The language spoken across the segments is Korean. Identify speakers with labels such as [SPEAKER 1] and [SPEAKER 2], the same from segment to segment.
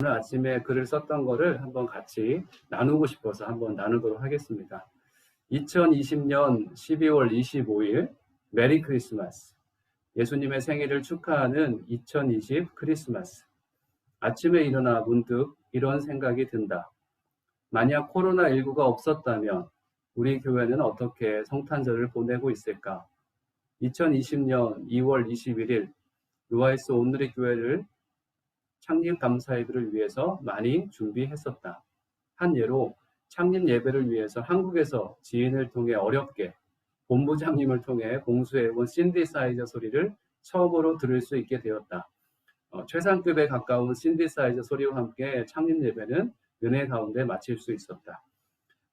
[SPEAKER 1] 오늘 아침에 글을 썼던 거를 한번 같이 나누고 싶어서 한번 나누도록 하겠습니다. 2020년 12월 25일 메리 크리스마스. 예수님의 생일을 축하하는 2020 크리스마스. 아침에 일어나 문득 이런 생각이 든다. 만약 코로나19가 없었다면 우리 교회는 어떻게 성탄절을 보내고 있을까? 2020년 2월 21일 루아이스 온누리 교회를 창립 감사 예배를 위해서 많이 준비했었다. 한 예로 창립 예배를 위해서 한국에서 지인을 통해 어렵게 본부장님을 통해 공수해온 신디사이저 소리를 처음으로 들을 수 있게 되었다. 최상급에 가까운 신디사이저 소리와 함께 창립 예배는 은혜 가운데 마칠 수 있었다.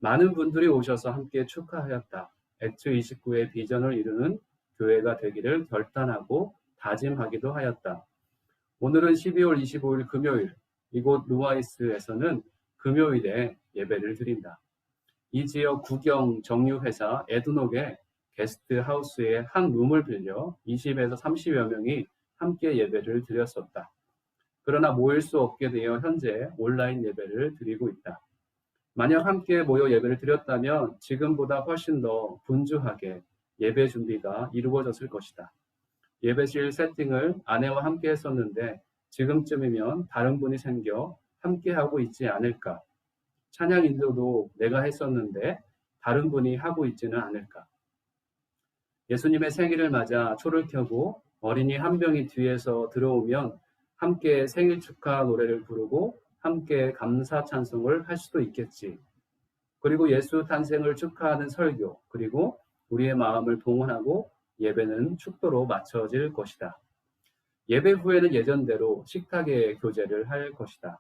[SPEAKER 1] 많은 분들이 오셔서 함께 축하하였다. 액트 29의 비전을 이루는 교회가 되기를 결단하고 다짐하기도 하였다. 오늘은 12월 25일 금요일, 이곳 루아이스에서는 금요일에 예배를 드린다. 이 지역 국영 정유회사 에드녹의 게스트하우스의 한 룸을 빌려 20에서 30여 명이 함께 예배를 드렸었다. 그러나 모일 수 없게 되어 현재 온라인 예배를 드리고 있다. 만약 함께 모여 예배를 드렸다면 지금보다 훨씬 더 분주하게 예배 준비가 이루어졌을 것이다. 예배실 세팅을 아내와 함께 했었는데 지금쯤이면 다른 분이 생겨 함께 하고 있지 않을까? 찬양 인도도 내가 했었는데 다른 분이 하고 있지는 않을까? 예수님의 생일을 맞아 초를 켜고 어린이 한 명이 뒤에서 들어오면 함께 생일 축하 노래를 부르고 함께 감사 찬송을 할 수도 있겠지. 그리고 예수 탄생을 축하하는 설교, 그리고 우리의 마음을 동원하고 예배는 축도로 맞춰질 것이다. 예배 후에는 예전대로 식탁에 교제를 할 것이다.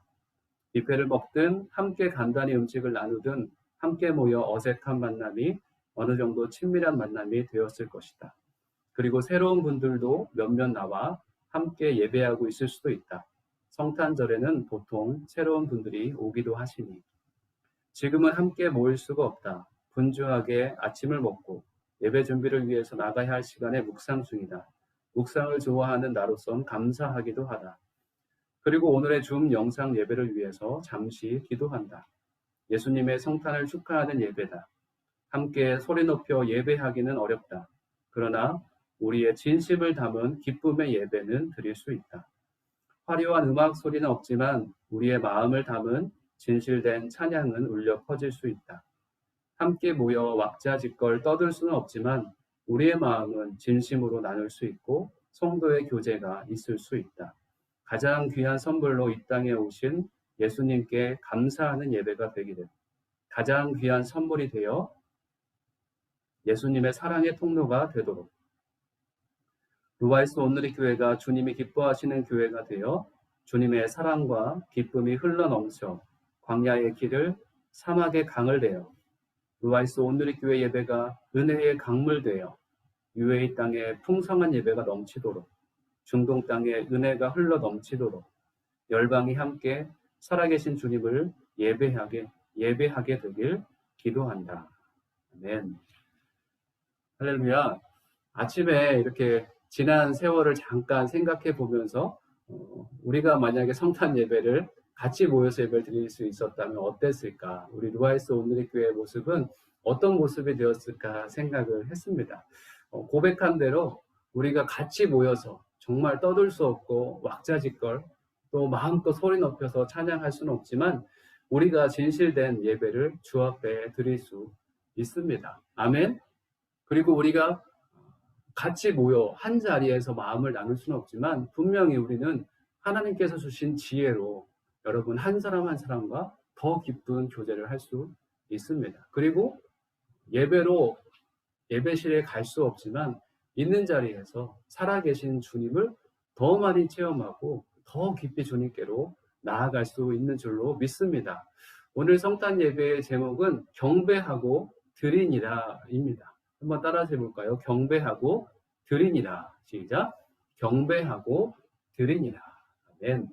[SPEAKER 1] 뷔페를 먹든 함께 간단히 음식을 나누든 함께 모여 어색한 만남이 어느 정도 친밀한 만남이 되었을 것이다. 그리고 새로운 분들도 몇몇 나와 함께 예배하고 있을 수도 있다. 성탄절에는 보통 새로운 분들이 오기도 하시니. 지금은 함께 모일 수가 없다. 분주하게 아침을 먹고 예배 준비를 위해서 나가야 할 시간에 묵상 중이다. 묵상을 좋아하는 나로선 감사하기도 하다. 그리고 오늘의 줌 영상 예배를 위해서 잠시 기도한다. 예수님의 성탄을 축하하는 예배다. 함께 소리 높여 예배하기는 어렵다. 그러나 우리의 진심을 담은 기쁨의 예배는 드릴 수 있다. 화려한 음악 소리는 없지만 우리의 마음을 담은 진실된 찬양은 울려 퍼질 수 있다. 함께 모여 왁자지껄 떠들 수는 없지만 우리의 마음은 진심으로 나눌 수 있고 성도의 교제가 있을 수 있다. 가장 귀한 선물로 이 땅에 오신 예수님께 감사하는 예배가 되기를, 가장 귀한 선물이 되어 예수님의 사랑의 통로가 되도록, 루아이스 온누리 교회가 주님이 기뻐하시는 교회가 되어 주님의 사랑과 기쁨이 흘러넘쳐 광야의 길을 사막의 강을 되어 루아이스 온누리 교회 예배가 은혜의 강물 되어 UAE 땅에 풍성한 예배가 넘치도록, 중동 땅에 은혜가 흘러 넘치도록 열방이 함께 살아계신 주님을 예배하게 되길 기도한다. 아멘. 할렐루야. 아침에 이렇게 지난 세월을 잠깐 생각해 보면서 우리가 만약에 성탄 예배를 같이 모여서 예배를 드릴 수 있었다면 어땠을까? 우리 루아이스 온누리 교회의 모습은 어떤 모습이 되었을까 생각을 했습니다. 고백한 대로 우리가 같이 모여서 정말 떠들 수 없고 왁자지껄 또 마음껏 소리 높여서 찬양할 수는 없지만 우리가 진실된 예배를 주 앞에 드릴 수 있습니다. 아멘. 그리고 우리가 같이 모여 한 자리에서 마음을 나눌 수는 없지만 분명히 우리는 하나님께서 주신 지혜로 여러분 한 사람 한 사람과 더 깊은 교제를 할 수 있습니다. 그리고 예배로 예배실에 갈 수 없지만 있는 자리에서 살아계신 주님을 더 많이 체험하고 더 깊이 주님께로 나아갈 수 있는 줄로 믿습니다. 오늘 성탄 예배의 제목은 경배하고 드리니라입니다. 한번 따라서 해볼까요? 경배하고 드리니라. 시작. 경배하고 드리니라. 아멘.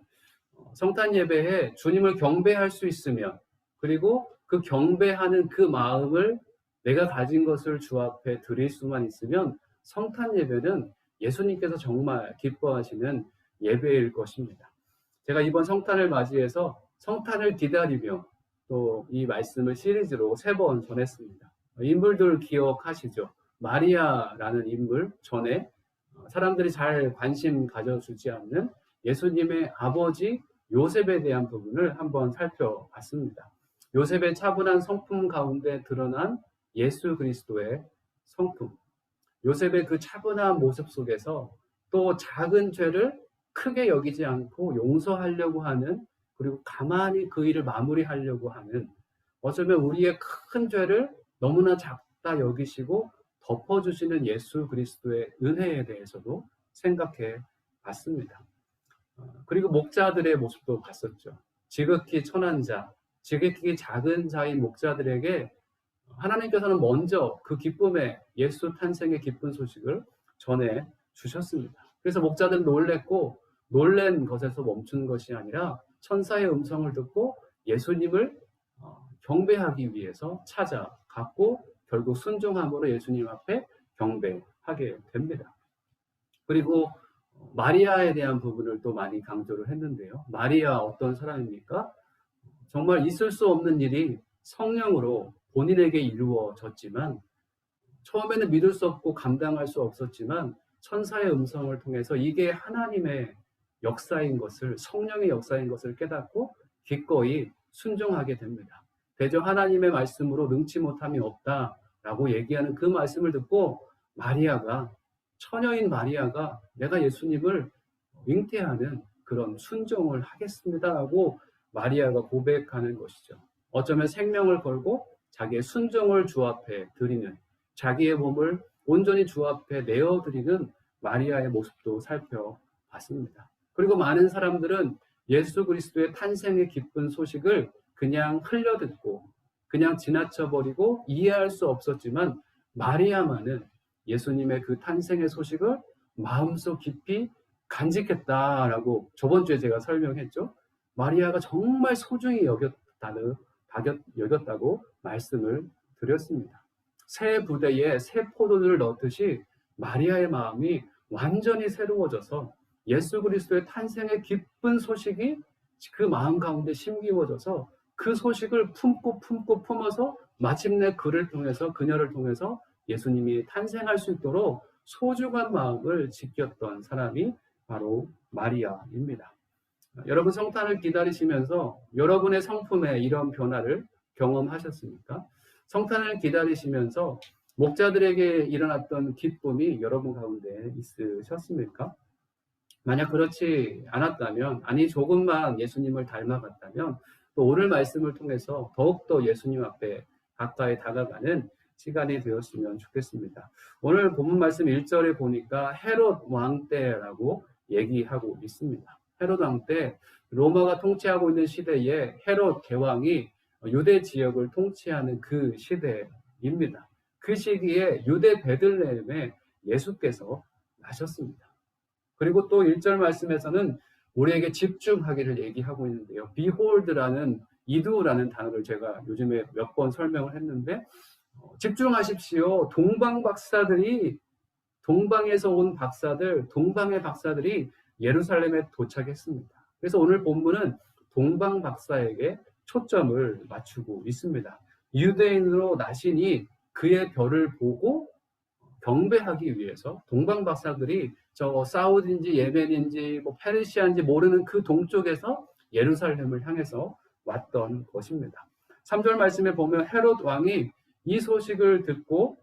[SPEAKER 1] 성탄 예배에 주님을 경배할 수 있으면, 그리고 그 경배하는 그 마음을 내가 가진 것을 주 앞에 드릴 수만 있으면 성탄 예배는 예수님께서 정말 기뻐하시는 예배일 것입니다. 제가 이번 성탄을 맞이해서 성탄을 기다리며 또 이 말씀을 시리즈로 3번 전했습니다. 인물들 기억하시죠? 마리아라는 인물 전에 사람들이 잘 관심 가져주지 않는 예수님의 아버지 요셉에 대한 부분을 한번 살펴봤습니다. 요셉의 차분한 성품 가운데 드러난 예수 그리스도의 성품, 요셉의 그 차분한 모습 속에서 또 작은 죄를 크게 여기지 않고 용서하려고 하는, 그리고 가만히 그 일을 마무리하려고 하는, 어쩌면 우리의 큰 죄를 너무나 작다 여기시고 덮어주시는 예수 그리스도의 은혜에 대해서도 생각해 봤습니다. 그리고 목자들의 모습도 봤었죠. 지극히 천한 자, 지극히 작은 자인 목자들에게 하나님께서는 먼저 그 기쁨의, 예수 탄생의 기쁜 소식을 전해 주셨습니다. 그래서 목자들은 놀랬고, 놀란 것에서 멈춘 것이 아니라 천사의 음성을 듣고 예수님을 경배하기 위해서 찾아갔고, 결국 순종함으로 예수님 앞에 경배하게 됩니다. 그리고 마리아에 대한 부분을 또 많이 강조를 했는데요. 마리아 어떤 사람입니까? 정말 있을 수 없는 일이 성령으로 본인에게 이루어졌지만, 처음에는 믿을 수 없고 감당할 수 없었지만 천사의 음성을 통해서 이게 하나님의 역사인 것을, 성령의 역사인 것을 깨닫고 기꺼이 순종하게 됩니다. 대저 하나님의 말씀으로 능치 못함이 없다라고 얘기하는 그 말씀을 듣고 마리아가, 처녀인 마리아가 내가 예수님을 잉태하는 그런 순종을 하겠습니다라고 마리아가 고백하는 것이죠. 어쩌면 생명을 걸고 자기의 순종을 주 앞에 드리는, 자기의 몸을 온전히 주 앞에 내어드리는 마리아의 모습도 살펴봤습니다. 그리고 많은 사람들은 예수 그리스도의 탄생의 기쁜 소식을 그냥 흘려듣고 그냥 지나쳐버리고 이해할 수 없었지만, 마리아만은 예수님의 그 탄생의 소식을 마음속 깊이 간직했다라고 저번 주에 제가 설명했죠. 마리아가 정말 소중히 여겼다고 말씀을 드렸습니다. 새 부대에 새 포도를 넣듯이 마리아의 마음이 완전히 새로워져서 예수 그리스도의 탄생의 기쁜 소식이 그 마음 가운데 심기워져서 그 소식을 품고 품어서 마침내 그를 통해서, 그녀를 통해서 예수님이 탄생할 수 있도록 소중한 마음을 지켰던 사람이 바로 마리아입니다. 여러분, 성탄을 기다리시면서 여러분의 성품에 이런 변화를 경험하셨습니까? 성탄을 기다리시면서 목자들에게 일어났던 기쁨이 여러분 가운데 있으셨습니까? 만약 그렇지 않았다면, 아니 조금만 예수님을 닮아갔다면 또 오늘 말씀을 통해서 더욱더 예수님 앞에 가까이 다가가는 시간이 되었으면 좋겠습니다. 오늘 본문 말씀 1절에 보니까 헤롯 왕 때라고 얘기하고 있습니다. 헤롯 왕 때, 로마가 통치하고 있는 시대에 헤롯 대왕이 유대 지역을 통치하는 그 시대입니다. 그 시기에 유대 베들레헴에 예수께서 나셨습니다. 그리고 또 1절 말씀에서는 우리에게 집중하기를 얘기하고 있는데요. behold라는, 이두라는 단어를 제가 요즘에 몇 번 설명을 했는데, 집중하십시오. 동방에서 온 박사들, 동방의 박사들이 예루살렘에 도착했습니다. 그래서 오늘 본문은 동방 박사에게 초점을 맞추고 있습니다. 유대인으로 나시니 그의 별을 보고 경배하기 위해서 동방 박사들이 저 사우디인지 예멘인지 페르시아인지 모르는 그 동쪽에서 예루살렘을 향해서 왔던 것입니다. 3절 말씀에 보면 헤롯 왕이 이 소식을 듣고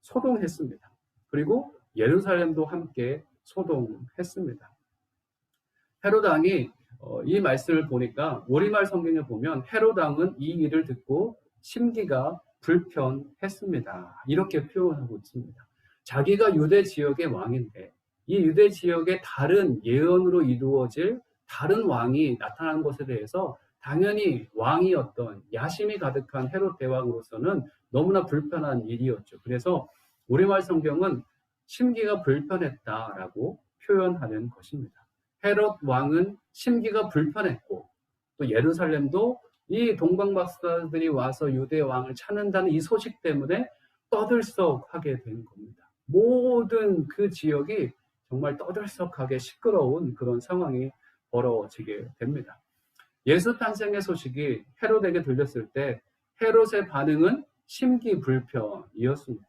[SPEAKER 1] 소동했습니다. 그리고 예루살렘도 함께 소동했습니다. 헤롯 왕이 이 말씀을 보니까 우리말 성경에 보면 헤롯 왕은 이 일을 듣고 심기가 불편했습니다. 이렇게 표현하고 있습니다. 자기가 유대 지역의 왕인데 이 유대 지역의 다른 예언으로 이루어질 다른 왕이 나타난 것에 대해서 당연히 왕이었던 야심이 가득한 헤롯 대왕으로서는 너무나 불편한 일이었죠. 그래서 우리말 성경은 심기가 불편했다라고 표현하는 것입니다. 헤롯 왕은 심기가 불편했고 또 예루살렘도 이 동방 박사들이 와서 유대 왕을 찾는다는 이 소식 때문에 떠들썩하게 된 겁니다. 모든 그 지역이 정말 떠들썩하게 시끄러운 그런 상황이 벌어지게 됩니다. 예수 탄생의 소식이 헤롯에게 들렸을 때 헤롯의 반응은 심기불편이었습니다.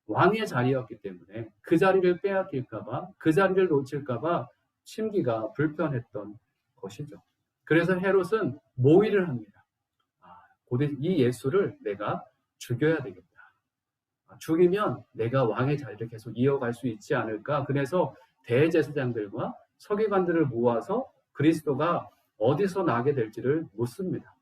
[SPEAKER 1] 왕의 자리였기 때문에 그 자리를 빼앗길까봐, 그 자리를 놓칠까봐 심기가 불편했던 것이죠. 그래서 헤롯은 모의를 합니다. 곧 이 예수를 내가 죽여야 되겠다. 죽이면 내가 왕의 자리를 계속 이어갈 수 있지 않을까. 그래서 대제사장들과 서기관들을 모아서 그리스도가 어디서 나게 될지를 묻습니다.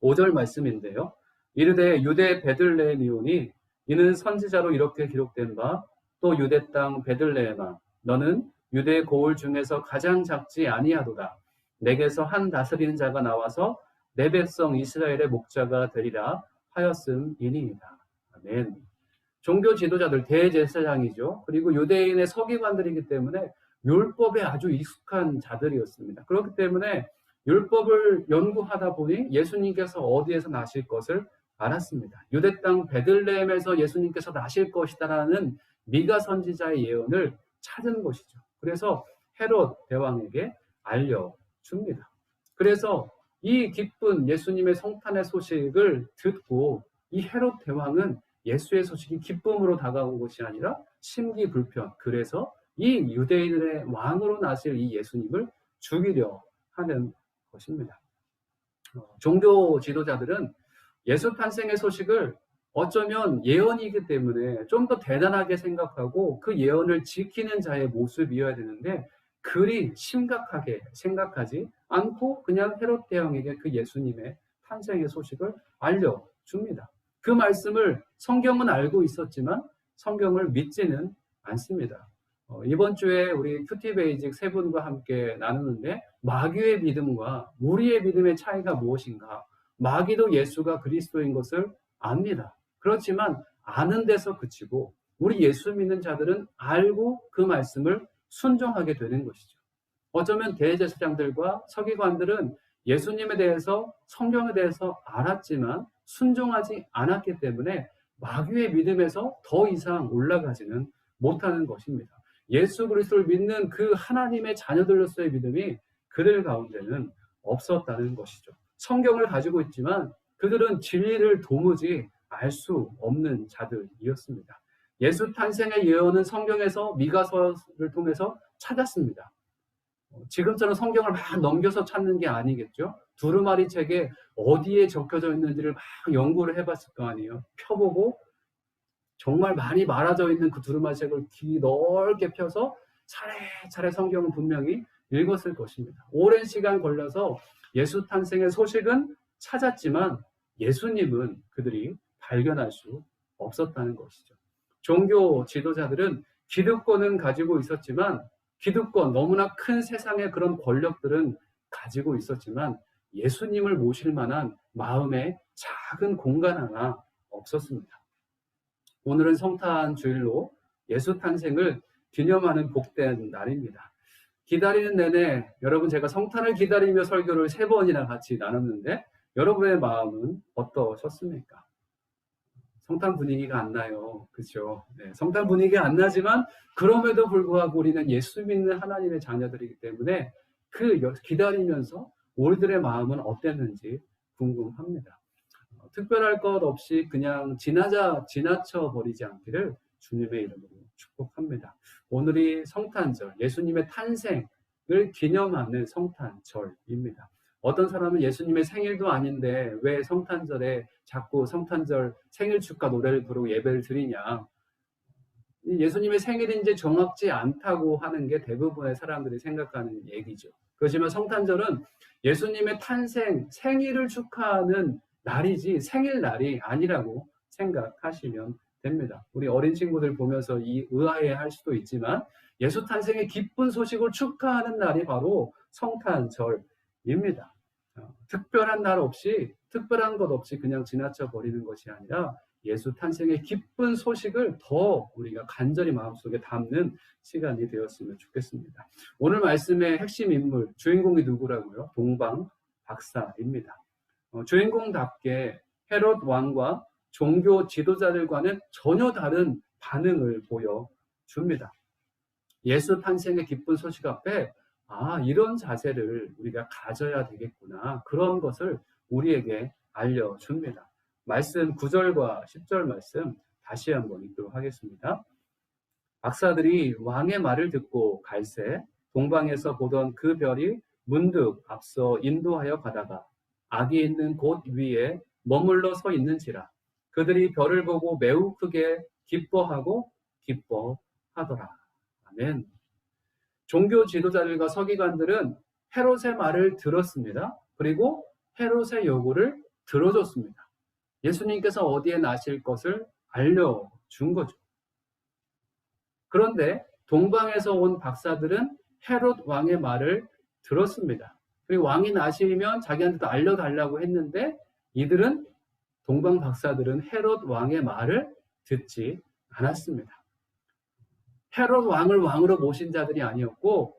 [SPEAKER 1] 5절 말씀인데요. 이르되 유대 베들레헴이오니 이는 선지자로 이렇게 기록된 바 또 유대 땅 베들레헴아 너는 유대 고을 중에서 가장 작지 아니하도다. 내게서 한 다스리는 자가 나와서 내 백성 이스라엘의 목자가 되리라 하였음이니이다. 아멘. 종교 지도자들 대제사장이죠. 그리고 유대인의 서기관들이기 때문에 율법에 아주 익숙한 자들이었습니다. 그렇기 때문에 율법을 연구하다 보니 예수님께서 어디에서 나실 것을 알았습니다. 유대 땅 베들레헴에서 예수님께서 나실 것이다라는 미가 선지자의 예언을 찾은 것이죠. 그래서 헤롯 대왕에게 알려줍니다. 그래서 이 기쁜 예수님의 성탄의 소식을 듣고 이 헤롯 대왕은 예수의 소식이 기쁨으로 다가온 것이 아니라 심기불편, 그래서 이 유대인의 왕으로 나실 이 예수님을 죽이려 하는 것입니다. 종교 지도자들은 예수 탄생의 소식을 어쩌면 예언이기 때문에 좀 더 대단하게 생각하고 그 예언을 지키는 자의 모습이어야 되는데 그리 심각하게 생각하지 않고 그냥 헤롯 대왕에게 그 예수님의 탄생의 소식을 알려줍니다. 그 말씀을 성경은 알고 있었지만 성경을 믿지는 않습니다. 이번 주에 우리 큐티베이직 세 분과 함께 나누는데 마귀의 믿음과 우리의 믿음의 차이가 무엇인가? 마귀도 예수가 그리스도인 것을 압니다. 그렇지만 아는 데서 그치고 우리 예수 믿는 자들은 알고 그 말씀을 순종하게 되는 것이죠. 어쩌면 대제사장들과 서기관들은 예수님에 대해서 성경에 대해서 알았지만 순종하지 않았기 때문에 마귀의 믿음에서 더 이상 올라가지는 못하는 것입니다. 예수 그리스도를 믿는 그 하나님의 자녀들로서의 믿음이 그들 가운데는 없었다는 것이죠. 성경을 가지고 있지만 그들은 진리를 도무지 알 수 없는 자들이었습니다. 예수 탄생의 예언은 성경에서 미가서를 통해서 찾았습니다. 지금처럼 성경을 막 넘겨서 찾는 게 아니겠죠. 두루마리 책에 어디에 적혀져 있는지를 막 연구를 해봤을 거 아니에요. 펴보고 정말 많이 말아져 있는 그 두루마리 책을 귀 넓게 펴서 차례차례 성경은 분명히 읽었을 것입니다. 오랜 시간 걸려서 예수 탄생의 소식은 찾았지만 예수님은 그들이 발견할 수 없었다는 것이죠. 종교 지도자들은 기득권은 가지고 있었지만 기득권, 너무나 큰 세상의 그런 권력들은 가지고 있었지만 예수님을 모실 만한 마음의 작은 공간 하나 없었습니다. 오늘은 성탄 주일로 예수 탄생을 기념하는 복된 날입니다. 기다리는 내내 여러분 제가 성탄을 기다리며 설교를 3번이나 같이 나눴는데 여러분의 마음은 어떠셨습니까? 성탄 분위기가 안 나요. 그렇죠? 네, 성탄 분위기가 안 나지만 그럼에도 불구하고 우리는 예수 믿는 하나님의 자녀들이기 때문에 그 기다리면서 우리들의 마음은 어땠는지 궁금합니다. 특별할 것 없이 그냥 지나쳐 버리지 않기를 주님의 이름으로 축복합니다. 오늘이 성탄절, 예수님의 탄생을 기념하는 성탄절입니다. 어떤 사람은 예수님의 생일도 아닌데 왜 성탄절에 자꾸 성탄절 생일 축하 노래를 부르고 예배를 드리냐. 예수님의 생일인지 정확지 않다고 하는 게 대부분의 사람들이 생각하는 얘기죠. 그렇지만 성탄절은 예수님의 탄생, 생일을 축하하는 날이지 생일날이 아니라고 생각하시면 됩니다. 우리 어린 친구들 보면서 의아해할 수도 있지만 예수 탄생의 기쁜 소식을 축하하는 날이 바로 성탄절입니다. 특별한 날 없이, 특별한 것 없이 그냥 지나쳐 버리는 것이 아니라 예수 탄생의 기쁜 소식을 더 우리가 간절히 마음속에 담는 시간이 되었으면 좋겠습니다. 오늘 말씀의 핵심 인물, 주인공이 누구라고요? 동방 박사입니다. 주인공답게 헤롯 왕과 종교 지도자들과는 전혀 다른 반응을 보여줍니다. 예수 탄생의 기쁜 소식 앞에 이런 자세를 우리가 가져야 되겠구나. 그런 것을 우리에게 알려줍니다. 말씀 9절과 10절 말씀 다시 한번 읽도록 하겠습니다. 박사들이 왕의 말을 듣고 갈새 동방에서 보던 그 별이 문득 앞서 인도하여 가다가 악이 있는 곳 위에 머물러 서 있는지라. 그들이 별을 보고 매우 크게 기뻐하고 기뻐하더라. 아멘. 종교 지도자들과 서기관들은 헤롯의 말을 들었습니다. 그리고 헤롯의 요구를 들어줬습니다. 예수님께서 어디에 나실 것을 알려준 거죠. 그런데 동방에서 온 박사들은 헤롯 왕의 말을 들었습니다. 그리고 왕이 나시면 자기한테도 알려달라고 했는데 이들은 동방 박사들은 헤롯 왕의 말을 듣지 않았습니다. 헤롯 왕을 왕으로 모신 자들이 아니었고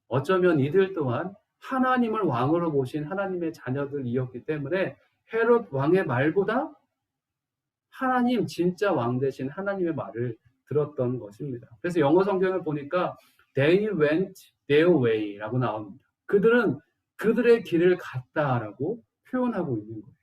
[SPEAKER 1] 어쩌면 이들 또한 하나님을 왕으로 모신 하나님의 자녀들이었기 때문에 헤롯 왕의 말보다 하나님 진짜 왕 되신 하나님의 말을 들었던 것입니다. 그래서 영어 성경을 보니까 they went their way라고 나옵니다. 그들은 그들의 길을 갔다라고 표현하고 있는 거예요.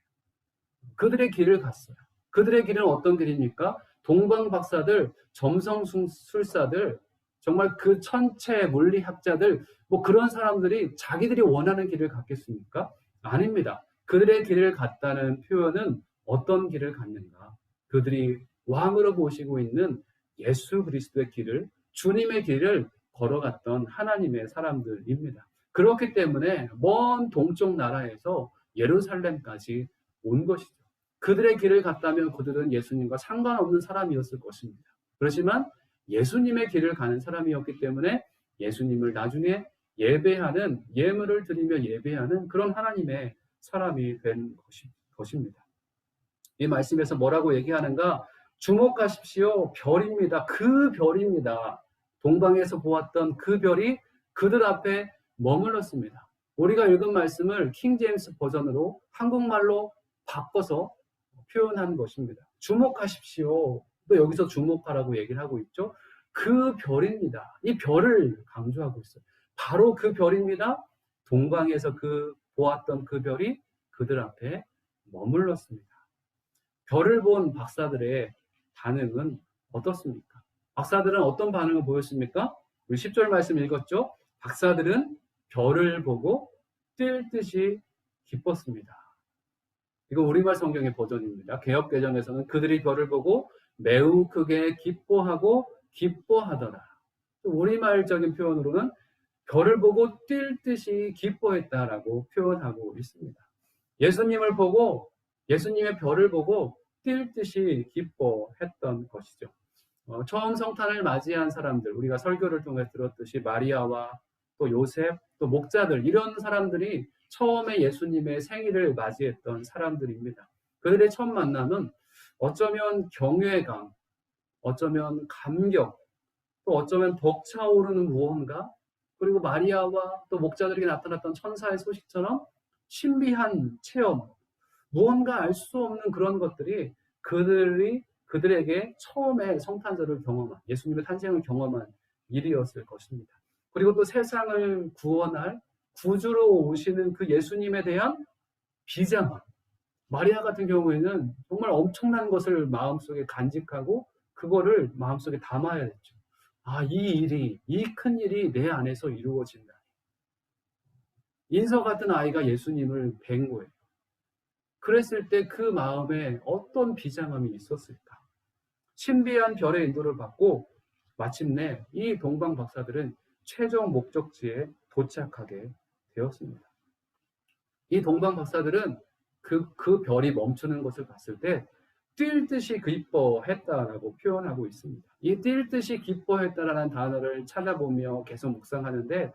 [SPEAKER 1] 그들의 길을 갔어요. 그들의 길은 어떤 길입니까? 동방 박사들, 점성술사들, 정말 그 천체 물리학자들, 뭐 그런 사람들이 자기들이 원하는 길을 갔겠습니까? 아닙니다. 그들의 길을 갔다는 표현은 어떤 길을 갔는가? 그들이 왕으로 모시고 있는 예수 그리스도의 길을, 주님의 길을 걸어갔던 하나님의 사람들입니다. 그렇기 때문에 먼 동쪽 나라에서 예루살렘까지 온 것이죠. 그들의 길을 갔다면 그들은 예수님과 상관없는 사람이었을 것입니다. 그렇지만 예수님의 길을 가는 사람이었기 때문에 예수님을 나중에 예배하는, 예물을 드리며 예배하는 그런 하나님의 사람이 된 것입니다. 이 말씀에서 뭐라고 얘기하는가? 주목하십시오. 별입니다. 그 별입니다. 동방에서 보았던 그 별이 그들 앞에 머물렀습니다. 우리가 읽은 말씀을 킹 제임스 버전으로 한국말로 바꿔서 표현한 것입니다. 주목하십시오. 또 여기서 주목하라고 얘기를 하고 있죠. 그 별입니다. 이 별을 강조하고 있어요. 바로 그 별입니다. 동방에서 보았던 그 별이 그들 앞에 머물렀습니다. 별을 본 박사들의 반응은 어떻습니까? 박사들은 어떤 반응을 보였습니까? 우리 10절 말씀 읽었죠? 박사들은 별을 보고 뛸 듯이 기뻤습니다. 이거 우리말 성경의 버전입니다. 개역개정에서는 그들이 별을 보고 매우 크게 기뻐하고 기뻐하더라. 우리말적인 표현으로는 별을 보고 뛸 듯이 기뻐했다라고 표현하고 있습니다. 예수님을 보고, 예수님의 별을 보고 뛸 듯이 기뻐했던 것이죠. 처음 성탄을 맞이한 사람들, 우리가 설교를 통해 들었듯이 마리아와 또 요셉, 또 목자들, 이런 사람들이 처음에 예수님의 생일을 맞이했던 사람들입니다. 그들의 첫 만남은 어쩌면 경외감, 어쩌면 감격, 또 어쩌면 벅차오르는 무언가, 그리고 마리아와 또 목자들에게 나타났던 천사의 소식처럼 신비한 체험, 무언가 알 수 없는 그런 것들이 그들에게 처음에 성탄절을 경험한, 예수님의 탄생을 경험한 일이었을 것입니다. 그리고 또 세상을 구원할 구주로 오시는 그 예수님에 대한 비장함. 마리아 같은 경우에는 정말 엄청난 것을 마음속에 간직하고 그거를 마음속에 담아야 됐죠. 이 큰 일이 내 안에서 이루어진다. 인서 같은 아이가 예수님을 뵌 거예요. 그랬을 때 그 마음에 어떤 비장함이 있었을까? 신비한 별의 인도를 받고 마침내 이 동방 박사들은 최종 목적지에 도착하게 되었습니다. 이 동방 박사들은 그 별이 멈추는 것을 봤을 때 뛸 듯이 기뻐했다라고 표현하고 있습니다. 이 뛸 듯이 기뻐했다라는 단어를 찾아보며 계속 묵상하는데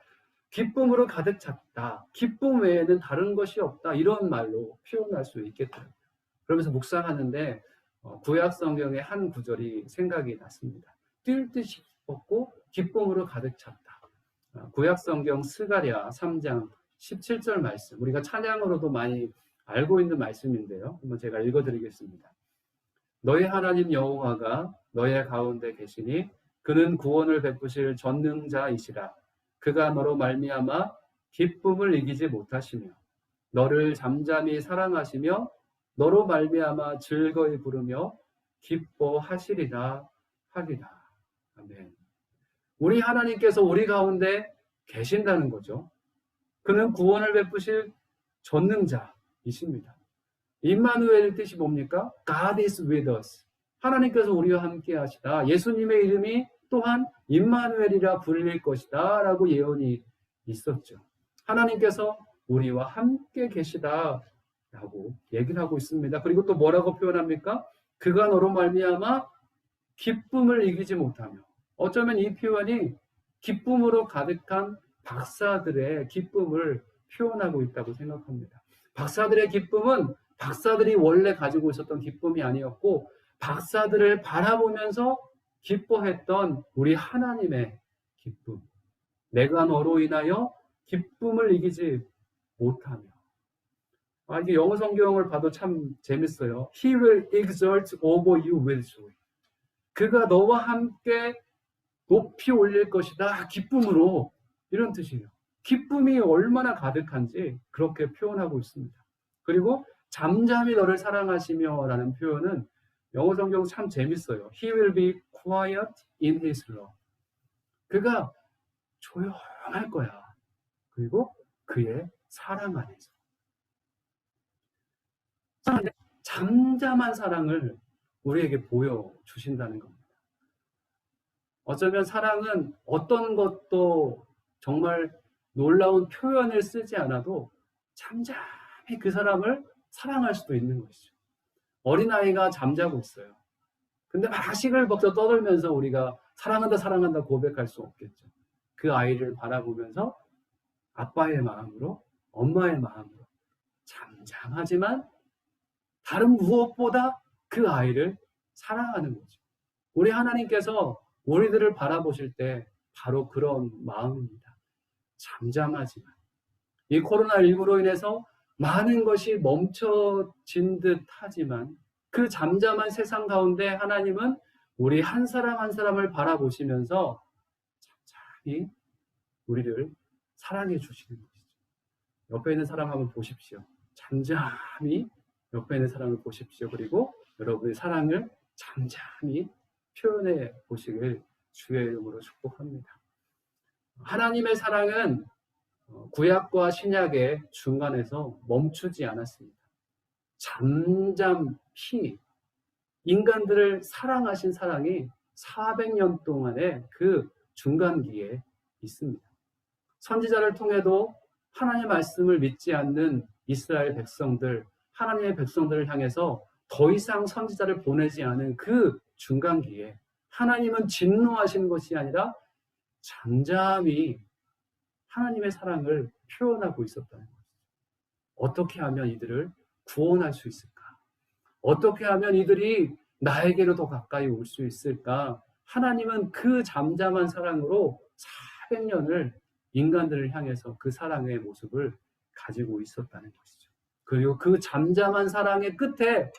[SPEAKER 1] 기쁨으로 가득 찼다. 기쁨 외에는 다른 것이 없다. 이런 말로 표현할 수 있겠더라고요. 그러면서 묵상하는데 구약 성경의 한 구절이 생각이 났습니다. 뛸 듯이 기뻤고 기쁨으로 가득 찼다. 구약 성경 스가랴 3장 17절 말씀, 우리가 찬양으로도 많이 알고 있는 말씀인데요. 한번 제가 읽어드리겠습니다. 너희 하나님 여호와가 너희 가운데 계시니 그는 구원을 베푸실 전능자이시라. 그가 너로 말미암아 기쁨을 이기지 못하시며 너를 잠잠히 사랑하시며 너로 말미암아 즐거이 부르며 기뻐하시리라 하리라. 아멘. 우리 하나님께서 우리 가운데 계신다는 거죠. 그는 구원을 베푸실 전능자이십니다. 임마누엘의 뜻이 뭡니까? God is with us. 하나님께서 우리와 함께 하시다. 예수님의 이름이 또한 임마누엘이라 불릴 것이다 라고 예언이 있었죠. 하나님께서 우리와 함께 계시다 라고 얘기를 하고 있습니다. 그리고 또 뭐라고 표현합니까? 그가 너로 말미암아 기쁨을 이기지 못하며, 어쩌면 이 표현이 기쁨으로 가득한 박사들의 기쁨을 표현하고 있다고 생각합니다. 박사들의 기쁨은 박사들이 원래 가지고 있었던 기쁨이 아니었고 박사들을 바라보면서 기뻐했던 우리 하나님의 기쁨. 내가 너로 인하여 기쁨을 이기지 못하며. 이게 영어 성경을 봐도 참 재밌어요. He will exalt over you with joy. 그가 너와 함께 높이 올릴 것이다. 기쁨으로. 이런 뜻이에요. 기쁨이 얼마나 가득한지 그렇게 표현하고 있습니다. 그리고 잠잠히 너를 사랑하시며 라는 표현은 영어 성경 참 재밌어요. He will be quiet in his love. 그가 조용할 거야. 그리고 그의 사랑 안에서. 잠잠한 사랑을 우리에게 보여주신다는 겁니다. 어쩌면 사랑은 어떤 것도 정말 놀라운 표현을 쓰지 않아도 잠잠히 그 사람을 사랑할 수도 있는 것이죠. 어린아이가 잠자고 있어요. 근데 막 시끌벅적 떠들면서 우리가 사랑한다 사랑한다 고백할 수 없겠죠. 그 아이를 바라보면서 아빠의 마음으로, 엄마의 마음으로 잠잠하지만 다른 무엇보다 그 아이를 사랑하는 거죠. 우리 하나님께서 우리들을 바라보실 때 바로 그런 마음입니다. 잠잠하지만. 이 코로나19로 인해서 많은 것이 멈춰진 듯 하지만 그 잠잠한 세상 가운데 하나님은 우리 한 사람 한 사람을 바라보시면서 잠잠히 우리를 사랑해 주시는 것이죠. 옆에 있는 사람 한번 보십시오. 잠잠히 옆에 있는 사람을 보십시오. 그리고 여러분의 사랑을 잠잠히 표현해 보시길 주의 이름으로 축복합니다. 하나님의 사랑은 구약과 신약의 중간에서 멈추지 않았습니다. 잠잠히 인간들을 사랑하신 사랑이 400년 동안의 그 중간기에 있습니다. 선지자를 통해도 하나님의 말씀을 믿지 않는 이스라엘 백성들, 하나님의 백성들을 향해서 더 이상 선지자를 보내지 않은 그 중간기에 하나님은 진노하신 것이 아니라 잠잠히 하나님의 사랑을 표현하고 있었다는 거죠. 어떻게 하면 이들을 구원할 수 있을까? 어떻게 하면 이들이 나에게로 더 가까이 올 수 있을까? 하나님은 그 잠잠한 사랑으로 400년을 인간들을 향해서 그 사랑의 모습을 가지고 있었다는 것이죠. 그리고 그 잠잠한 사랑의 끝에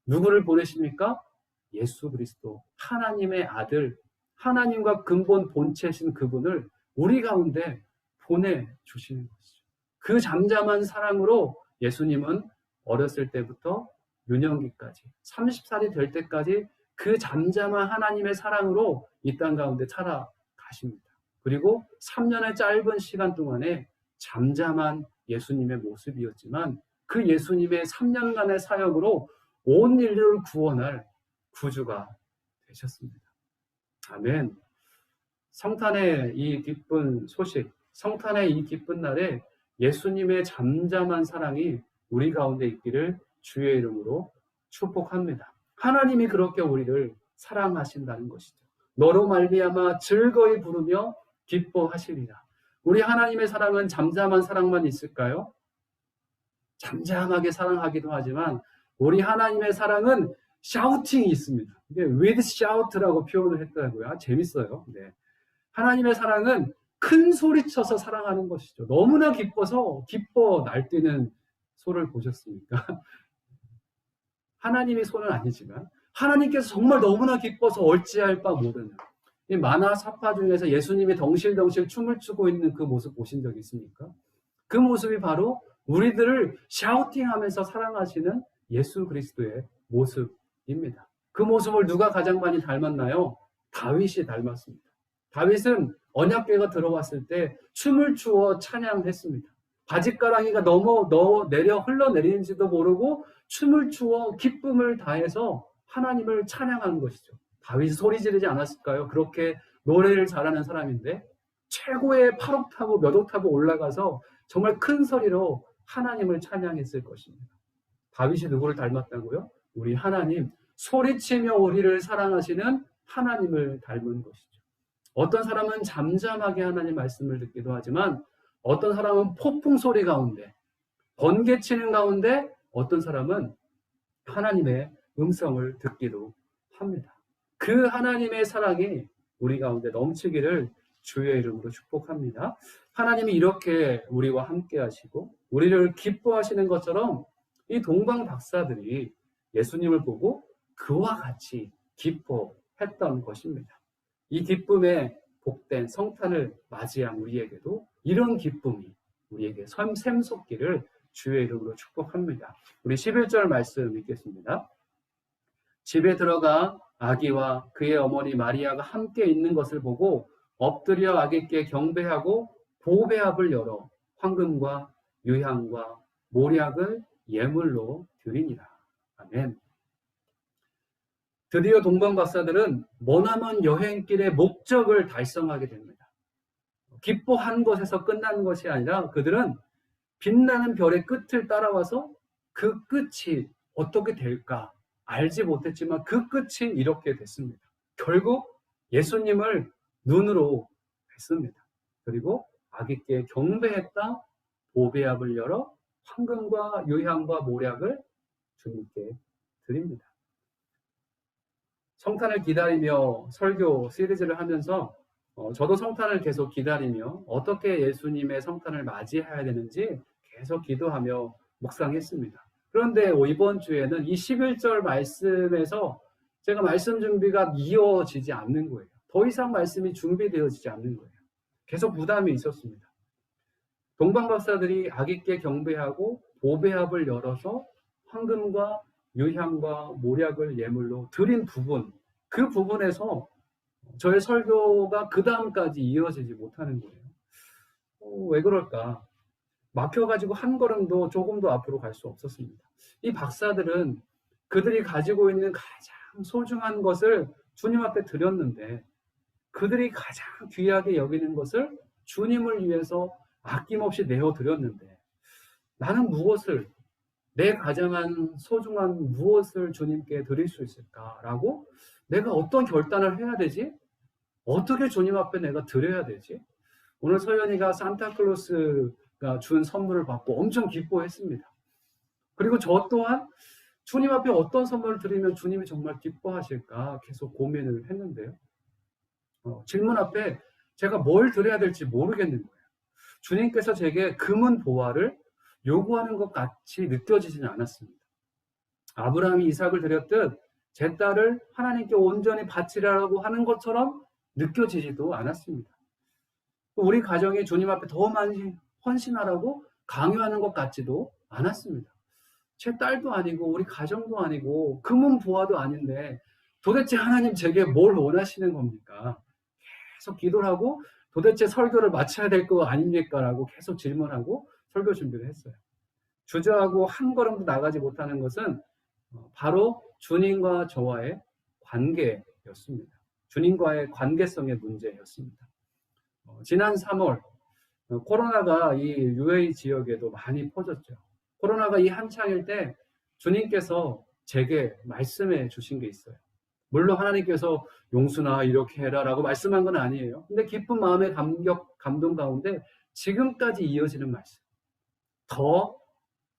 [SPEAKER 1] 누구를 보내십니까? 예수 그리스도, 하나님의 아들, 하나님과 근본 본체신 그분을 우리 가운데 보내주시는 것이죠. 그 잠잠한 사랑으로 예수님은 어렸을 때부터 유년기까지 30살이 될 때까지 그 잠잠한 하나님의 사랑으로 이 땅 가운데 살아가십니다. 그리고 3년의 짧은 시간 동안에 잠잠한 예수님의 모습이었지만 그 예수님의 3년간의 사역으로 온 인류를 구원할 구주가 되셨습니다. 아멘. 성탄의 이 기쁜 소식, 성탄의 이 기쁜 날에 예수님의 잠잠한 사랑이 우리 가운데 있기를 주의 이름으로 축복합니다. 하나님이 그렇게 우리를 사랑하신다는 것이죠. 너로 말미암아 즐거이 부르며 기뻐하시리라. 우리 하나님의 사랑은 잠잠한 사랑만 있을까요? 잠잠하게 사랑하기도 하지만 우리 하나님의 사랑은 샤우팅이 있습니다. 이게 with shout라고 표현을 했더라고요. 재밌어요. 네. 하나님의 사랑은 큰 소리 쳐서 사랑하는 것이죠. 너무나 기뻐서 기뻐 날뛰는 소를 보셨습니까? 하나님의 소는 아니지만 하나님께서 정말 너무나 기뻐서 어찌할 바 모르는 이 만화 사파 중에서 예수님이 덩실덩실 춤을 추고 있는 그 모습 보신 적 있습니까? 그 모습이 바로 우리들을 샤우팅하면서 사랑하시는 예수 그리스도의 모습입니다. 그 모습을 누가 가장 많이 닮았나요? 다윗이 닮았습니다. 다윗은 언약궤가 들어왔을 때 춤을 추어 찬양했습니다. 바짓가랑이가 내려 흘러내리는지도 모르고 춤을 추어 기쁨을 다해서 하나님을 찬양하는 것이죠. 다윗이 소리 지르지 않았을까요? 그렇게 노래를 잘하는 사람인데 최고의 8옥타브 몇 옥타브 올라가서 정말 큰 소리로 하나님을 찬양했을 것입니다. 다윗이 누구를 닮았다고요? 우리 하나님, 소리치며 우리를 사랑하시는 하나님을 닮은 것이죠. 어떤 사람은 잠잠하게 하나님 말씀을 듣기도 하지만 어떤 사람은 폭풍 소리 가운데, 번개치는 가운데 어떤 사람은 하나님의 음성을 듣기도 합니다. 그 하나님의 사랑이 우리 가운데 넘치기를 주의 이름으로 축복합니다. 하나님이 이렇게 우리와 함께 하시고 우리를 기뻐하시는 것처럼 이 동방 박사들이 예수님을 보고 그와 같이 기뻐했던 것입니다. 이 기쁨에 복된 성탄을 맞이한 우리에게도 이런 기쁨이 우리에게 샘솟기를 주의 이름으로 축복합니다. 우리 11절 말씀 읽겠습니다. 집에 들어가 아기와 그의 어머니 마리아가 함께 있는 것을 보고 엎드려 아기께 경배하고 보배합을 열어 황금과 유향과 모략을 예물로 드리니라. 아멘. 드디어 동방 박사들은 머나먼 여행길의 목적을 달성하게 됩니다. 기뻐한 것에서 끝난 것이 아니라 그들은 빛나는 별의 끝을 따라와서 그 끝이 어떻게 될까 알지 못했지만 그 끝이 이렇게 됐습니다. 결국 예수님을 눈으로 뵀습니다. 그리고 아기께 경배했다, 보배합을 열어 황금과 유향과 모략을 주님께 드립니다. 성탄을 기다리며 설교 시리즈를 하면서 저도 성탄을 계속 기다리며 어떻게 예수님의 성탄을 맞이해야 되는지 계속 기도하며 묵상했습니다. 그런데 이번 주에는 이 11절 말씀에서 제가 말씀 준비가 이어지지 않는 거예요. 더 이상 말씀이 준비되어지지 않는 거예요. 계속 부담이 있었습니다. 동방 박사들이 아기께 경배하고 보배합을 열어서 황금과 유향과 모략을 예물로 드린 부분, 그 부분에서 저의 설교가 그 다음까지 이어지지 못하는 거예요. 왜 그럴까? 막혀가지고 한 걸음도 조금도 앞으로 갈 수 없었습니다. 이 박사들은 그들이 가지고 있는 가장 소중한 것을 주님 앞에 드렸는데 그들이 가장 귀하게 여기는 것을 주님을 위해서 아낌없이 내어드렸는데 나는 무엇을, 내 가장 소중한 무엇을 주님께 드릴 수 있을까라고 내가 어떤 결단을 해야 되지? 어떻게 주님 앞에 내가 드려야 되지? 오늘 서연이가 산타클로스가 준 선물을 받고 엄청 기뻐했습니다. 그리고 저 또한 주님 앞에 어떤 선물을 드리면 주님이 정말 기뻐하실까 계속 고민을 했는데요. 질문 앞에 제가 뭘 드려야 될지 모르겠는 거예요. 주님께서 제게 금은 보화를 요구하는 것 같이 느껴지지는 않았습니다. 아브라함이 이삭을 드렸듯 제 딸을 하나님께 온전히 바치라고 하는 것처럼 느껴지지도 않았습니다. 우리 가정이 주님 앞에 더 많이 헌신하라고 강요하는 것 같지도 않았습니다. 제 딸도 아니고 우리 가정도 아니고 금은 보화도 아닌데 도대체 하나님 제게 뭘 원하시는 겁니까? 계속 기도를 하고 도대체 설교를 마쳐야 될 거 아닙니까? 라고 계속 질문하고 설교 준비를 했어요. 주저하고 한 걸음도 나가지 못하는 것은 바로 주님과 저와의 관계였습니다. 주님과의 관계성의 문제였습니다. 지난 3월 코로나가 이 UAE 지역에도 많이 퍼졌죠. 코로나가 이 한창일 때 주님께서 제게 말씀해 주신 게 있어요. 물론 하나님께서 용순아 이렇게 해라 라고 말씀한 건 아니에요. 근데 기쁜 마음의 감동 가운데 지금까지 이어지는 말씀. 더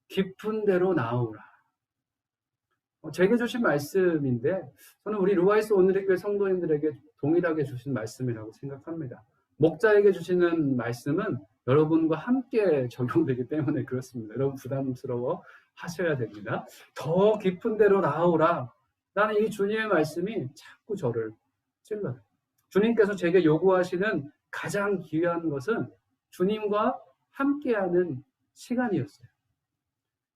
[SPEAKER 1] 깊은 데로 나오라. 제게 주신 말씀인데 저는 우리 루아이스 오늘의 성도님들에게 동일하게 주신 말씀이라고 생각합니다. 목자에게 주시는 말씀은 여러분과 함께 적용되기 때문에 그렇습니다. 여러분 부담스러워 하셔야 됩니다. 더 깊은 데로 나오라. 나는 이 주님의 말씀이 자꾸 저를 찔러요. 주님께서 제게 요구하시는 가장 귀한 것은 주님과 함께하는 시간이었어요.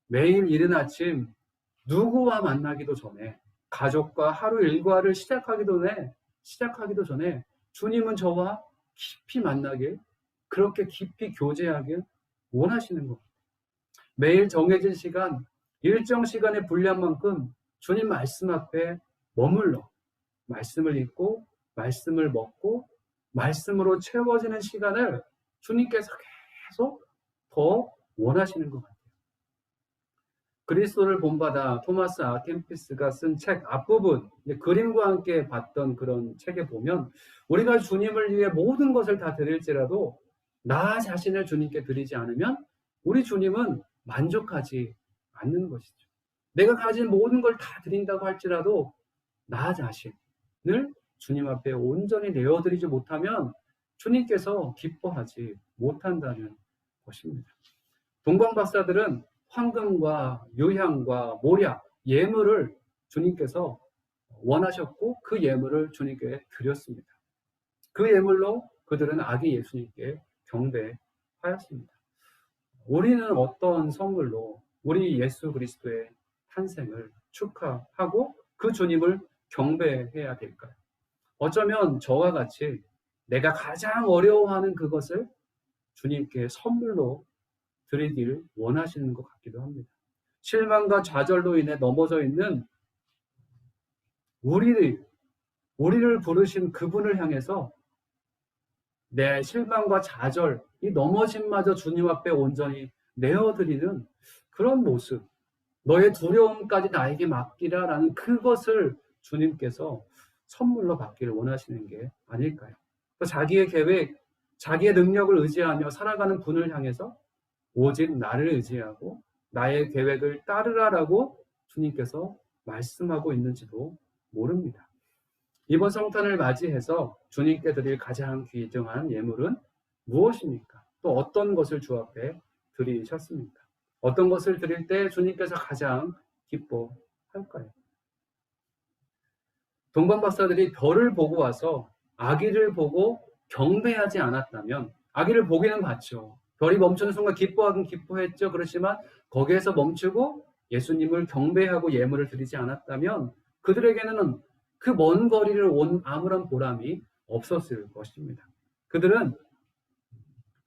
[SPEAKER 1] 매일 이른 아침 누구와 만나기도 전에, 가족과 하루 일과를 시작하기도 전에 주님은 저와 깊이 만나길, 그렇게 깊이 교제하길 원하시는 것. 매일 정해진 시간, 일정 시간의 분량만큼 주님 말씀 앞에 머물러 말씀을 읽고 말씀을 먹고 말씀으로 채워지는 시간을 주님께서 계속 더 원하시는 것 같아요. 그리스도를 본받아 토마스 아 켐피스가 쓴 책 앞부분, 그림과 함께 봤던 그런 책에 보면 우리가 주님을 위해 모든 것을 다 드릴지라도 나 자신을 주님께 드리지 않으면 우리 주님은 만족하지 않는 것이죠. 내가 가진 모든 걸 다 드린다고 할지라도 나 자신을 주님 앞에 온전히 내어드리지 못하면 주님께서 기뻐하지 못한다는 것입니다. 동방박사들은 황금과 유향과 모략, 예물을 주님께서 원하셨고 그 예물을 주님께 드렸습니다. 그 예물로 그들은 아기 예수님께 경배하였습니다. 우리는 어떤 선물로 우리 예수 그리스도의 탄생을 축하하고 그 주님을 경배해야 될까요? 어쩌면 저와 같이 내가 가장 어려워하는 그것을 주님께 선물로 드리길 원하시는 것 같기도 합니다. 실망과 좌절로 인해 넘어져 있는 우리를 부르신 그분을 향해서 내 실망과 좌절, 이 넘어짐마저 주님 앞에 온전히 내어드리는 그런 모습, 너의 두려움까지 나에게 맡기라 라는 그것을 주님께서 선물로 받기를 원하시는 게 아닐까요? 자기의 계획, 자기의 능력을 의지하며 살아가는 분을 향해서 오직 나를 의지하고 나의 계획을 따르라라고 주님께서 말씀하고 있는지도 모릅니다. 이번 성탄을 맞이해서 주님께 드릴 가장 귀중한 예물은 무엇입니까? 또 어떤 것을 주 앞에 드리셨습니까? 어떤 것을 드릴 때 주님께서 가장 기뻐할까요? 동방박사들이 별을 보고 와서 아기를 보고 경배하지 않았다면, 아기를 보기는 봤죠. 별이 멈추는 순간 기뻐하긴 기뻐했죠. 그렇지만 거기에서 멈추고 예수님을 경배하고 예물을 드리지 않았다면 그들에게는 그 먼 거리를 온 아무런 보람이 없었을 것입니다. 그들은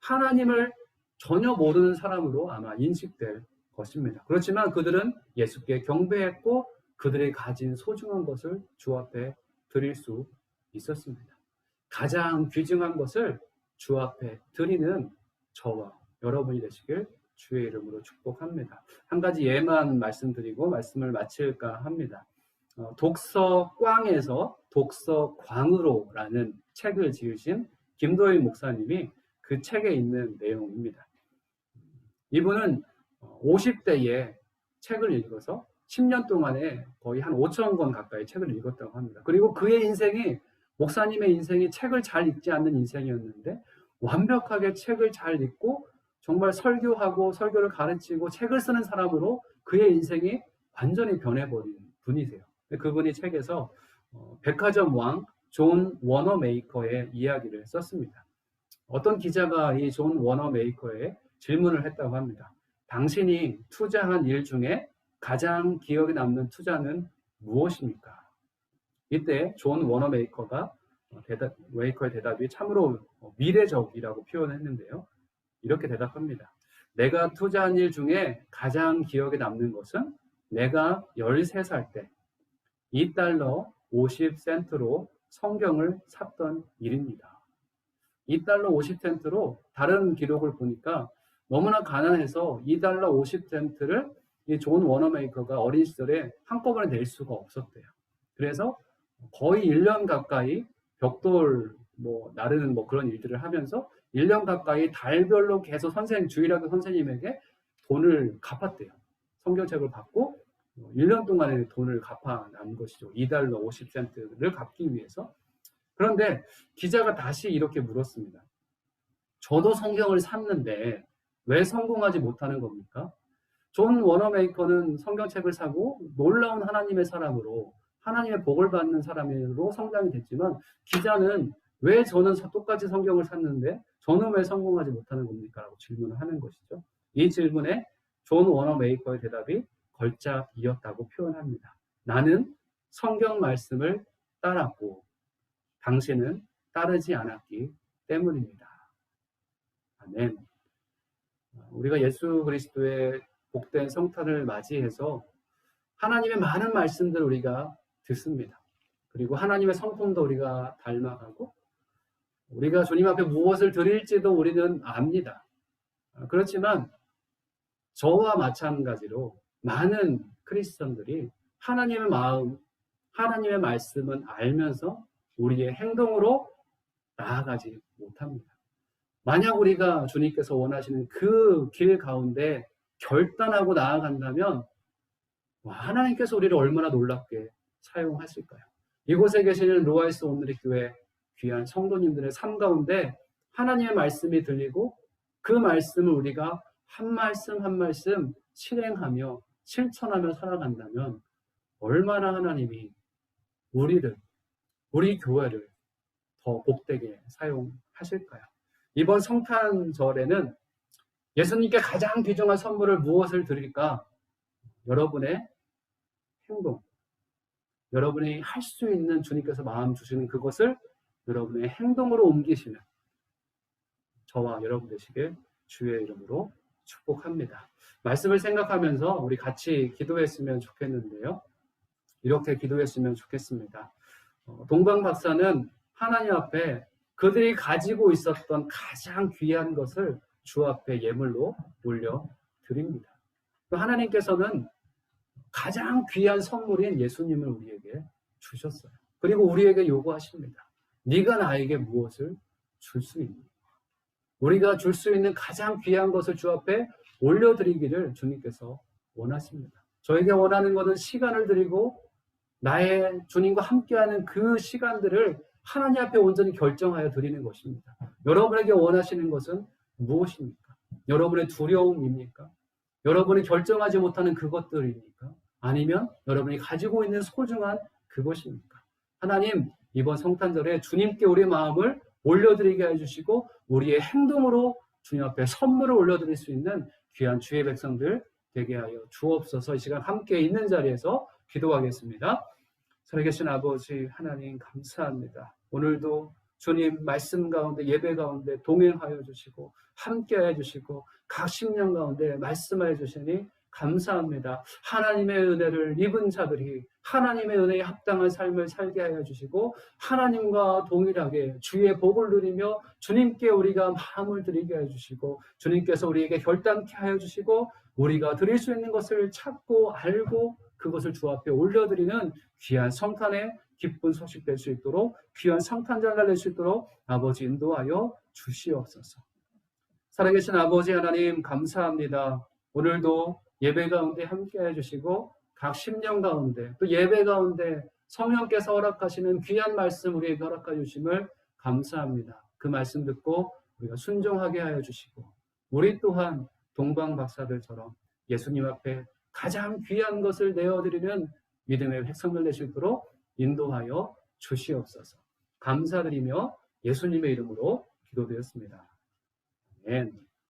[SPEAKER 1] 하나님을 전혀 모르는 사람으로 아마 인식될 것입니다. 그렇지만 그들은 예수께 경배했고 그들이 가진 소중한 것을 주 앞에 드릴 수 있었습니다. 가장 귀중한 것을 주 앞에 드리는 저와 여러분이 되시길 주의 이름으로 축복합니다. 한 가지 예만 말씀드리고 말씀을 마칠까 합니다. 독서광에서 독서광으로라는 책을 지으신 김도일 목사님이 그 책에 있는 내용입니다. 이분은 50대에 책을 읽어서 10년 동안에 거의 한 5,000권 가까이 책을 읽었다고 합니다. 그리고 그의 인생이, 목사님의 인생이 책을 잘 읽지 않는 인생이었는데 완벽하게 책을 잘 읽고 정말 설교하고 설교를 가르치고 책을 쓰는 사람으로 그의 인생이 완전히 변해버린 분이세요. 그분이 책에서 백화점 왕 존 워너메이커의 이야기를 썼습니다. 어떤 기자가 이 존 워너메이커에 질문을 했다고 합니다. 당신이 투자한 일 중에 가장 기억에 남는 투자는 무엇입니까? 이때 존 워너메이커의 대답이 참으로 미래적이라고 표현했는데요. 이렇게 대답합니다. 내가 투자한 일 중에 가장 기억에 남는 것은 내가 13살 때 $2 50센트로 성경을 샀던 일입니다. $2 50센트로 다른 기록을 보니까 너무나 가난해서 $2 50센트를 이 존 워너메이커가 어린 시절에 한꺼번에 낼 수가 없었대요. 그래서 거의 1년 가까이 벽돌 나르는 그런 일들을 하면서 1년 가까이 달별로 계속 주일학교 선생님에게 돈을 갚았대요. 성경책을 받고 1년 동안의 돈을 갚아난 것이죠. $2 50센트를 갚기 위해서. 그런데 기자가 다시 이렇게 물었습니다. 저도 성경을 샀는데 왜 성공하지 못하는 겁니까? 존 워너메이커는 성경책을 사고 놀라운 하나님의 사람으로, 하나님의 복을 받는 사람으로 성장이 됐지만 기자는 왜 저는 똑같이 성경을 샀는데 저는 왜 성공하지 못하는 겁니까? 라고 질문을 하는 것이죠. 이 질문에 존 워너 메이커의 대답이 걸작이었다고 표현합니다. 나는 성경 말씀을 따랐고 당신은 따르지 않았기 때문입니다. 아멘. 우리가 예수 그리스도의 복된 성탄을 맞이해서 하나님의 많은 말씀들을 우리가 듣습니다. 그리고 하나님의 성품도 우리가 닮아가고 우리가 주님 앞에 무엇을 드릴지도 우리는 압니다. 그렇지만 저와 마찬가지로 많은 크리스천들이 하나님의 마음, 하나님의 말씀은 알면서 우리의 행동으로 나아가지 못합니다. 만약 우리가 주님께서 원하시는 그 길 가운데 결단하고 나아간다면 하나님께서 우리를 얼마나 놀랍게 사용하실까요? 이곳에 계시는 로아이스 온누리 교회 귀한 성도님들의 삶 가운데 하나님의 말씀이 들리고 그 말씀을 우리가 한 말씀 한 말씀 실행하며 실천하며 살아간다면 얼마나 하나님이 우리를, 우리 교회를 더 복되게 사용하실까요? 이번 성탄절에는 예수님께 가장 귀중한 선물을 무엇을 드릴까? 여러분의 행동, 여러분이 할 수 있는 주님께서 마음 주시는 그것을 여러분의 행동으로 옮기시는 저와 여러분 되시길 주의 이름으로 축복합니다. 말씀을 생각하면서 우리 같이 기도했으면 좋겠는데요. 이렇게 기도했으면 좋겠습니다. 동방 박사는 하나님 앞에 그들이 가지고 있었던 가장 귀한 것을 주 앞에 예물로 올려드립니다. 하나님께서는 가장 귀한 선물인 예수님을 우리에게 주셨어요. 그리고 우리에게 요구하십니다. 네가 나에게 무엇을 줄 수 있니? 우리가 줄 수 있는 가장 귀한 것을 주 앞에 올려드리기를 주님께서 원하십니다. 저에게 원하는 것은 시간을 드리고 나의 주님과 함께하는 그 시간들을 하나님 앞에 온전히 결정하여 드리는 것입니다. 여러분에게 원하시는 것은 무엇입니까? 여러분의 두려움입니까? 여러분이 결정하지 못하는 그것들입니까? 아니면 여러분이 가지고 있는 소중한 그것입니까? 하나님, 이번 성탄절에 주님께 우리의 마음을 올려드리게 해주시고 우리의 행동으로 주님 앞에 선물을 올려드릴 수 있는 귀한 주의 백성들 되게 하여 주옵소서. 이 시간 함께 있는 자리에서 기도하겠습니다. 살아계신 아버지 하나님 감사합니다. 오늘도 주님 말씀 가운데 예배 가운데 동행하여 주시고 함께해 주시고 각 심령 가운데 말씀하여 주시니 감사합니다. 하나님의 은혜를 입은 자들이 하나님의 은혜에 합당한 삶을 살게 하여 주시고 하나님과 동일하게 주의 복을 누리며 주님께 우리가 마음을 드리게 하여 주시고 주님께서 우리에게 결단케 하여 주시고 우리가 드릴 수 있는 것을 찾고 알고 그것을 주 앞에 올려드리는 귀한 성탄의 기쁜 소식 될 수 있도록 귀한 성탄절날 될 수 있도록 아버지 인도하여 주시옵소서. 살아계신 아버지 하나님 감사합니다. 오늘도 예배 가운데 함께해 주시고 각 심령 가운데 또 예배 가운데 성령께서 허락하시는 귀한 말씀 우리에게 허락해 주심을 감사합니다. 그 말씀 듣고 우리가 순종하게 하여 주시고 우리 또한 동방 박사들처럼 예수님 앞에 가장 귀한 것을 내어드리는 믿음의 백성들 되실 수 있도록 인도하여 주시옵소서. 감사드리며 예수님의 이름으로 기도드렸습니다. 아멘.